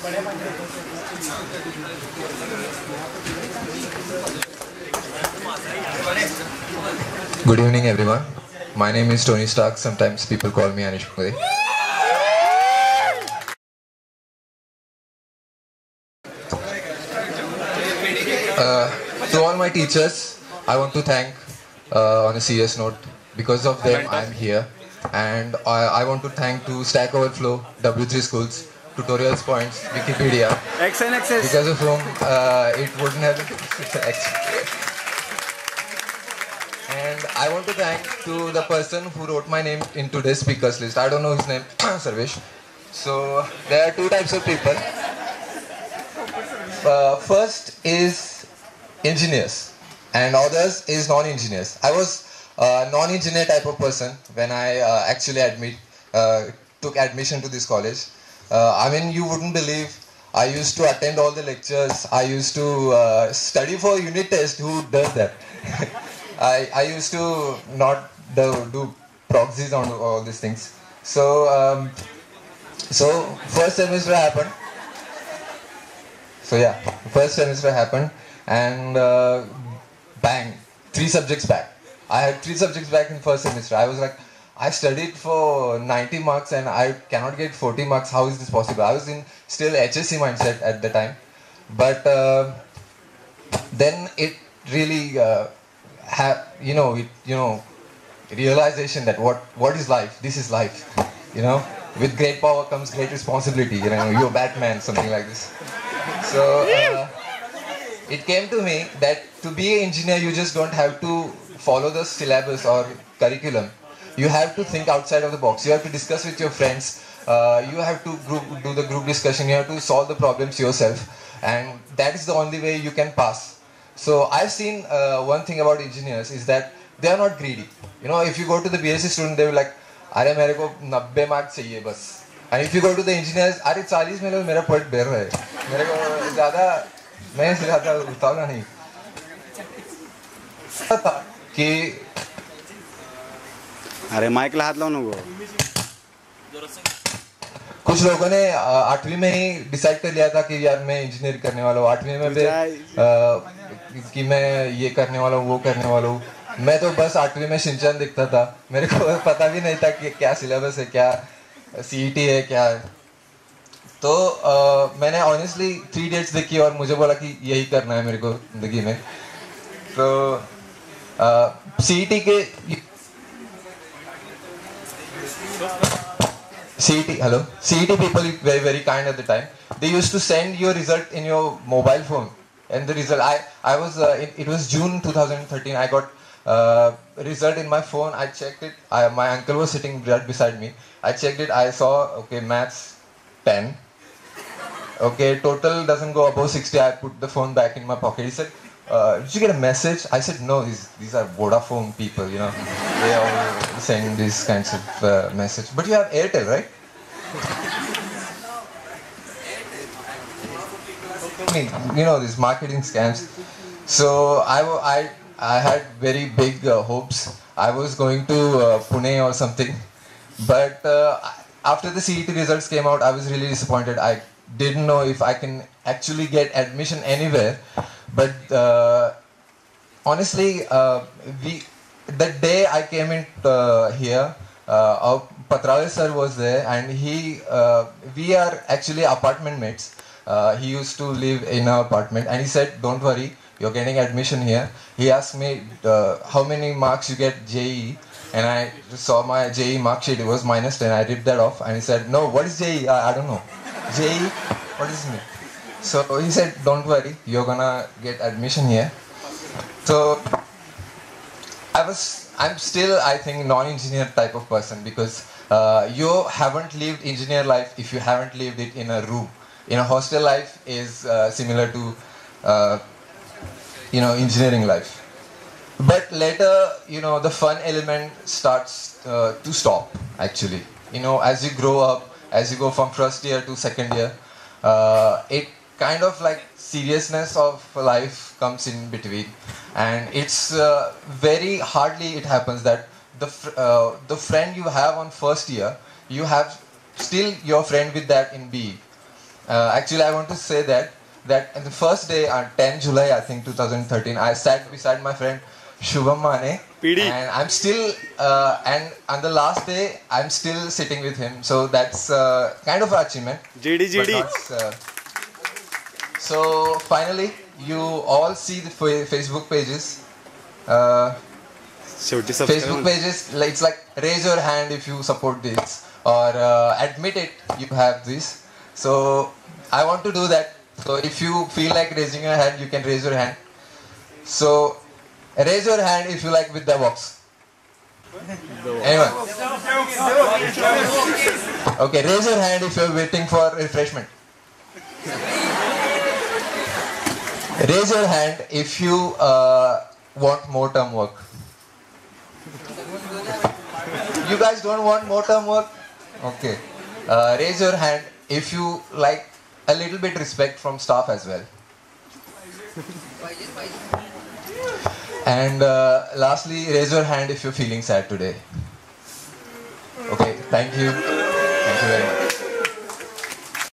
Good evening, everyone. My name is Tony Stark. Sometimes people call me Anish Mukherjee. To all my teachers, I want to thank on a serious note. Because of them, I'm here. And I want to thank to Stack Overflow, W3 Schools, Tutorials Points, Wikipedia, because of whom it wouldn't have been. And I want to thank to the person who wrote my name in today's speakers list. I don't know his name, Sarvesh. So there are two types of people. First is engineers and others is non-engineers. I was a non-engineer type of person when I actually took admission to this college. I mean, you wouldn't believe, I used to attend all the lectures. I used to study for unit test. Who does that? I used to not do proxies on all these things. So first semester happened. So yeah, first semester happened, and bang, 3 subjects back. I had 3 subjects back in first semester. I was like, I studied for 90 marks and I cannot get 40 marks. How is this possible? I was in still HSC mindset at the time, but then it really realization that what is life? This is life. With great power comes great responsibility. You're Batman, something like this. So it came to me that to be an engineer, you just don't have to follow the syllabus or curriculum. You have to think outside of the box. You have to discuss with your friends. You have to do the group discussion. You have to solve the problems yourself, and that is the only way you can pass. So I've seen one thing about engineers is that they are not greedy. If you go to the BSc student, they will like, "Arey मेरे को 90 marks चाहिए बस." And if you go to the engineers, "Arey 40 में लो, मेरा point बढ़ रहा है. मेरे को मैं ज़्यादा उतावला नहीं." कि अरे माइक ला हाथ लाओ नको. कुछ लोगों ने 8वीं में ही डिसाइड कर लिया था कि यार मैं इंजीनियर करने वाला हूँ. 8वीं में कि मैं ये करने वाला हूँ, वो करने वाला हूँ. मैं तो बस 8वीं में शिनचैन दिखता था. मेरे को पता भी नहीं था कि क्या सिलेबस है, क्या सीईटी है, क्या है. तो मैंने ऑनेस्टली 3 डेट्स देखी और मुझे बोला कि यही करना है मेरे को जिंदगी में. तो सीईटी के CET people were very kind at the time. They used to send your result in your mobile phone, and the result I was it was June 2013. I got result in my phone. I checked it. My uncle was sitting right beside me. I checked it. I saw, okay, maths 10. Okay, total doesn't go above 60. I put the phone back in my pocket. He said, "Did you get a message?" I said, "No, these are Vodafone people, They all send these kinds of message. But you have Airtel, right?" These marketing scams. So I had very big hopes. I was going to Pune or something. But after the CET results came out, I was really disappointed. I didn't know if I can actually get admission anywhere. But honestly, the day I came in here, our Patrale sir was there, and we are actually apartment mates. He used to live in our apartment, and he said, "Don't worry, you're getting admission here." He asked me, "How many marks you get JEE?" And I saw my JEE mark sheet. It was -10. I ripped that off, and he said, "No, what is JEE? I don't know. JEE? What is it?" So he said, "Don't worry, you're gonna get admission here." So I'm still, I think, non-engineer type of person, because you haven't lived engineer life if you haven't lived it in a room. In a hostel life is similar to engineering life. But later, the fun element starts to stop, actually. As you grow up, as you go from first year to second year, it kind of like seriousness of life comes in between, and it's very hardly it happens that the friend you have on first year, you have still your friend with that in BE. Actually, I want to say that on the first day on 10 July, I think 2013, I sat beside my friend Shubham Mane, PD. and I'm still and on the last day, I'm still sitting with him. So that's kind of an achievement. GD But GD. not, so finally, you all see the Facebook pages. शेवटी Facebook subscribe pages, it's like raise your hand if you support this, or admit it you have this. So I want to do that. So if you feel like raising your hand, you can raise your hand. So raise your hand if you like with the box. Anyone? Okay, raise your hand if you're waiting for refreshment. Raise your hand if you want more term work. You guys don't want more term work? Okay. Raise your hand if you like a little bit respect from staff as well. And lastly, raise your hand if you're feeling sad today. Okay, thank you. Thank you very much.